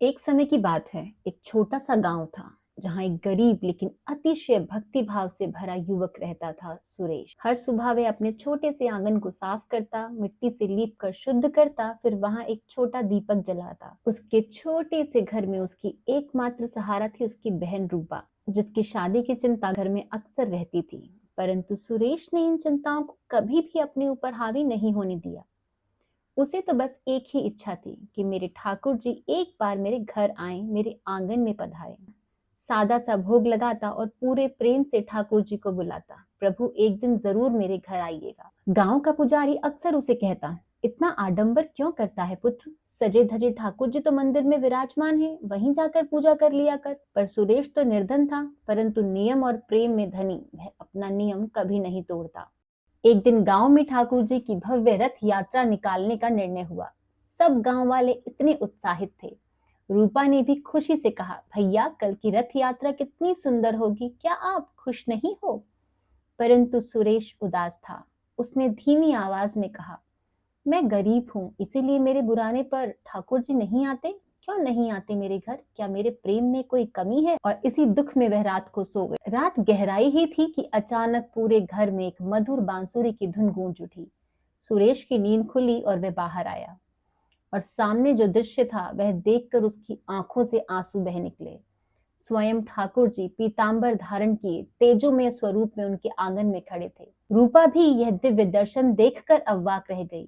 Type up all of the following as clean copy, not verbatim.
एक समय की बात है, एक छोटा सा गांव था जहां एक गरीब लेकिन अतिशय भक्ति भाव से भरा युवक रहता था, सुरेश। हर सुबह वह अपने छोटे से आंगन को साफ करता, मिट्टी से लीप कर शुद्ध करता, फिर वहां एक छोटा दीपक जलाता। उसके छोटे से घर में उसकी एकमात्र सहारा थी उसकी बहन रूपा, जिसकी शादी की चिंता घर में अक्सर रहती थी। परंतु सुरेश ने इन चिंताओं को कभी भी अपने ऊपर हावी नहीं होने दिया। उसे तो बस एक ही इच्छा थी कि मेरे ठाकुर जी एक बार मेरे घर आए, मेरे आंगन में पधारे। सादा सा भोग लगाता और पूरे प्रेम से ठाकुर जी को बुलाता, प्रभु एक दिन जरूर मेरे घर आइएगा। गांव का पुजारी अक्सर उसे कहता, इतना आडंबर क्यों करता है पुत्र, सजे धजे ठाकुर जी तो मंदिर में विराजमान है, वहीं जाकर पूजा कर लिया कर। पर सुरेश तो निर्धन था, परंतु नियम और प्रेम में धनी, वह अपना नियम कभी नहीं तोड़ता। एक दिन गांव में ठाकुर जी की भव्य रथ यात्रा निकालने का निर्णय हुआ। सब गांव वाले इतने उत्साहित थे। रूपा ने भी खुशी से कहा, भैया कल की रथ यात्रा कितनी सुंदर होगी, क्या आप खुश नहीं हो? परंतु सुरेश उदास था। उसने धीमी आवाज में कहा, मैं गरीब हूँ, इसीलिए मेरे बुलाने पर ठाकुर जी नहीं आते। क्यों नहीं आते मेरे घर? क्या मेरे प्रेम में कोई कमी है? और इसी दुख में वह रात को सो गए। रात गहराई ही थी कि अचानक पूरे घर में एक मधुर बांसुरी की धुन गूंज उठी। सुरेश की नींद खुली और वह बाहर आया, और सामने जो दृश्य था वह देखकर उसकी आंखों से आंसू बह निकले। स्वयं ठाकुर जी पीतांबर धारण किए तेजोमय स्वरूप में उनके आंगन में खड़े थे। रूपा भी यह दिव्य दर्शन देखकर अवाक रह गई।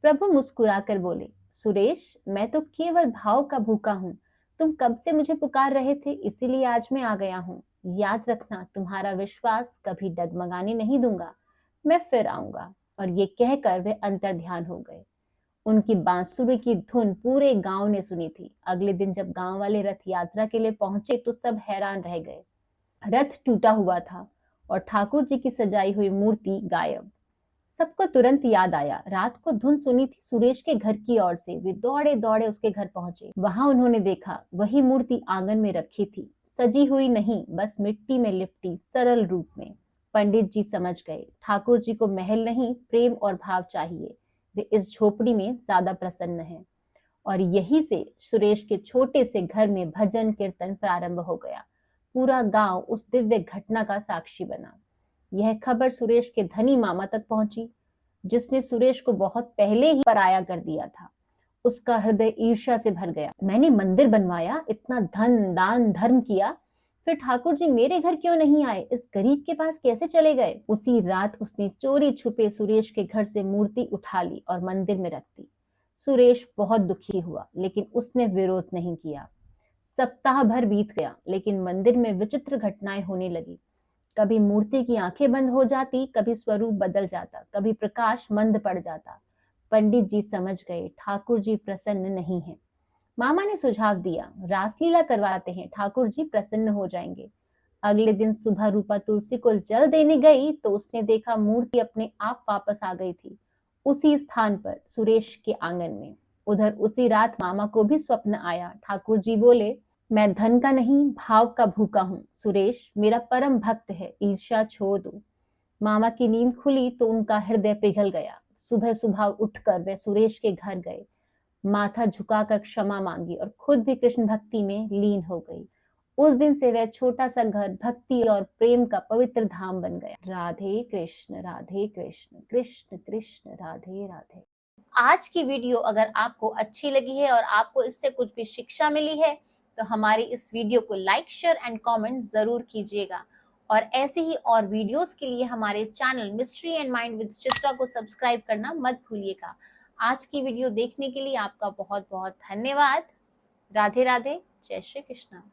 प्रभु मुस्कुराकर बोले, सुरेश मैं तो केवल भाव का भूखा हूँ। तुम कब से मुझे पुकार रहे थे, इसीलिए आज मैं आ गया हूँ। याद रखना, तुम्हारा विश्वास कभी डगमगाने नहीं दूंगा। मैं फिर आऊंगा। और ये कहकर वे अंतर्ध्यान हो गए। उनकी बांसुरी की धुन पूरे गांव ने सुनी थी। अगले दिन जब गांव वाले रथ यात्रा के लिए पहुंचे तो सब हैरान रह गए। रथ टूटा हुआ था और ठाकुर जी की सजाई हुई मूर्ति गायब। सबको तुरंत याद आया, रात को धुन सुनी थी सुरेश के घर की ओर से। वे दौड़े दौड़े उसके घर पहुंचे। वहां उन्होंने देखा वही मूर्ति आंगन में रखी थी, सजी हुई नहीं, बस मिट्टी में लिपटी सरल रूप में। पंडित जी समझ गए, ठाकुर जी को महल नहीं, प्रेम और भाव चाहिए। वे इस झोपड़ी में ज्यादा प्रसन्न हैं। और यही से सुरेश के छोटे से घर में भजन कीर्तन प्रारंभ हो गया। पूरा गांव उस दिव्य घटना का साक्षी बना। यह खबर सुरेश के धनी मामा तक पहुंची, जिसने सुरेश को बहुत पहले ही पराया कर दिया था। उसका हृदय ईर्ष्या से भर गया। मैंने मंदिर बनवाया, इतना धन दान धर्म किया, फिर ठाकुर जी मेरे घर क्यों नहीं आए, इस गरीब के पास कैसे चले गए? उसी रात उसने चोरी छुपे सुरेश के घर से मूर्ति उठा ली और मंदिर में रख दी। सुरेश बहुत दुखी हुआ, लेकिन उसने विरोध नहीं किया। सप्ताह भर बीत गया, लेकिन मंदिर में विचित्र घटनाएं होने लगी। कभी मूर्ति की आंखें बंद हो जाती, कभी स्वरूप बदल जाता, कभी प्रकाश मंद पड़ जाता। पंडित जी समझ गए, ठाकुर जी प्रसन्न नहीं है। मामा ने सुझाव दिया, रासलीला करवाते हैं, ठाकुर जी प्रसन्न हो जाएंगे। अगले दिन सुबह रूपा तुलसी को जल देने गई तो उसने देखा मूर्ति अपने आप वापस आ गई थी, उसी स्थान पर, सुरेश के आंगन में। उधर उसी रात मामा को भी स्वप्न आया। ठाकुर जी बोले, मैं धन का नहीं, भाव का भूखा हूँ। सुरेश मेरा परम भक्त है, ईर्ष्या छोड़ दो। मामा की नींद खुली तो उनका हृदय पिघल गया। सुबह सुबह उठकर वे सुरेश के घर गए, माथा झुकाकर क्षमा मांगी और खुद भी कृष्ण भक्ति में लीन हो गई। उस दिन से वह छोटा सा घर भक्ति और प्रेम का पवित्र धाम बन गया। राधे कृष्ण कृष्ण कृष्ण राधे राधे। आज की वीडियो अगर आपको अच्छी लगी है और आपको इससे कुछ भी शिक्षा मिली है तो हमारी इस वीडियो को लाइक शेयर एंड कमेंट जरूर कीजिएगा। और ऐसे ही और वीडियोस के लिए हमारे channel mystery and mind with Chitra को सब्सक्राइब करना मत भूलिएगा। आज की वीडियो देखने के लिए आपका बहुत बहुत धन्यवाद। राधे राधे, जय श्री कृष्णा।